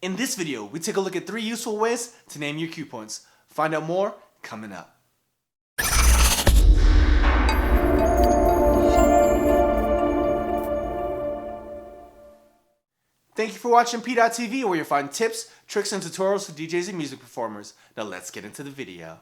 In this video, we take a look at 3 useful ways to name your cue points. Find out more coming up. Thank you for watching PDot TV, where you'll find tips, tricks, and tutorials for DJs and music performers. Now let's get into the video.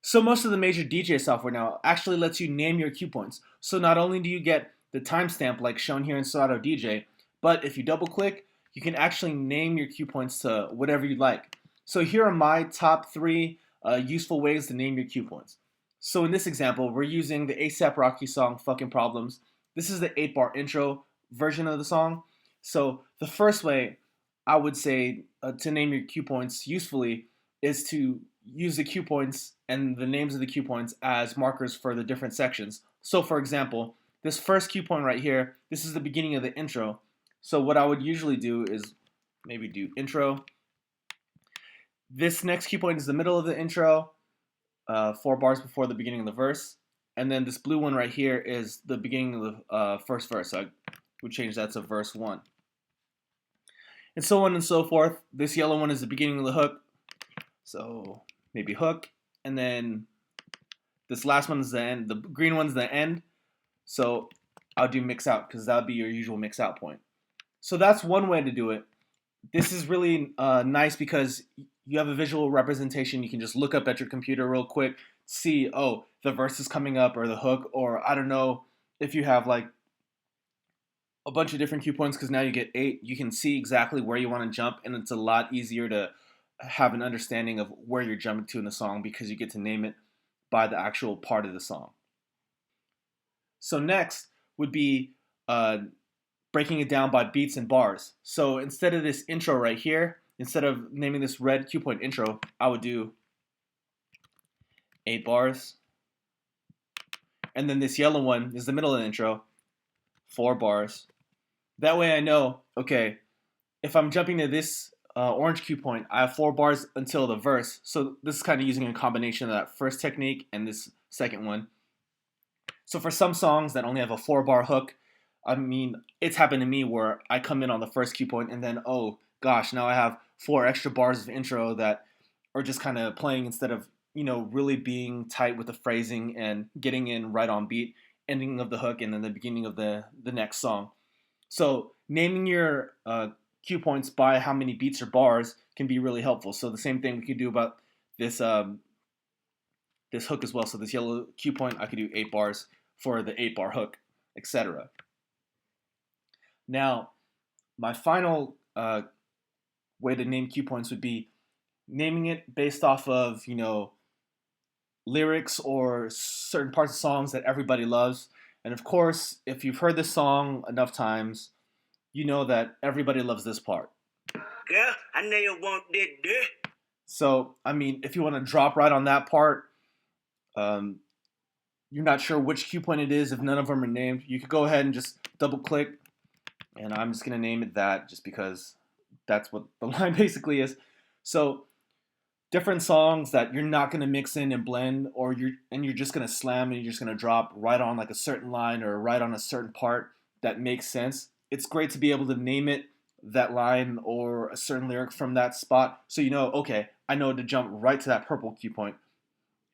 So most of the major DJ software now actually lets you name your cue points. So not only do you get the timestamp like shown here in Serato DJ, but if you double click, you can actually name your cue points to whatever you like. So here are my top 3 useful ways to name your cue points. So in this example, we're using the A$AP Rocky song, Fucking Problems. This is the 8-bar intro version of the song. So the first way I would say to name your cue points usefully is to use the cue points and the names of the cue points as markers for the different sections. So for example, this first cue point right here, this is the beginning of the intro. So what I would usually do is maybe do intro. This next cue point is the middle of the intro, 4 bars before the beginning of the verse. And then this blue one right here is the beginning of the first verse. So I would change that to verse 1. And so on and so forth. This yellow one is the beginning of the hook. So maybe hook. And then this last one is the end. The green one's the end. So I'll do mix out because that would be your usual mix out point. So that's one way to do it. This is really nice because you have a visual representation. You can just look up at your computer real quick, see, oh, the verse is coming up or the hook, or I don't know if you have like a bunch of different cue points because now you get 8. You can see exactly where you want to jump, and it's a lot easier to have an understanding of where you're jumping to in the song because you get to name it by the actual part of the song. So next would be breaking it down by beats and bars. So instead of this intro right here, instead of naming this red cue point intro, I would do 8 bars. And then this yellow one is the middle of the intro, 4 bars. That way I know, okay, if I'm jumping to this orange cue point, I have 4 bars until the verse. So this is kind of using a combination of that first technique and this second one. So for some songs that only have a 4-bar hook, I mean, it's happened to me where I come in on the first cue point and then, oh gosh, now I have 4 extra bars of intro that are just kind of playing instead of, really being tight with the phrasing and getting in right on beat, ending of the hook and then the beginning of the next song. So naming your cue points by how many beats or bars can be really helpful. So the same thing we could do about this this hook as well. So this yellow cue point, I could do 8 bars for the 8-bar hook, etc. Now, my final way to name cue points would be naming it based off of, lyrics or certain parts of songs that everybody loves. And of course, if you've heard this song enough times, you know that everybody loves this part. Girl, I know you want that. So, I mean, if you want to drop right on that part, you're not sure which cue point it is if none of them are named, you could go ahead and just double click. And I'm just going to name it that just because that's what the line basically is. So different songs that you're not going to mix in and blend, or you're just going to slam and you're just going to drop right on like a certain line or right on a certain part that makes sense. It's great to be able to name it that line or a certain lyric from that spot so you know, okay, I know to jump right to that purple cue point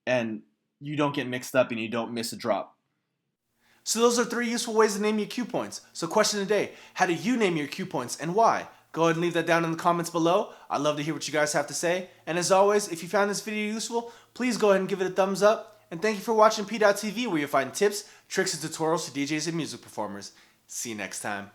and you don't get mixed up and you don't miss a drop. So those are 3 useful ways to name your cue points. So question today, how do you name your cue points and why? Go ahead and leave that down in the comments below. I'd love to hear what you guys have to say. And as always, if you found this video useful, please go ahead and give it a thumbs up. And thank you for watching PDot TV, where you'll find tips, tricks, and tutorials for DJs and music performers. See you next time.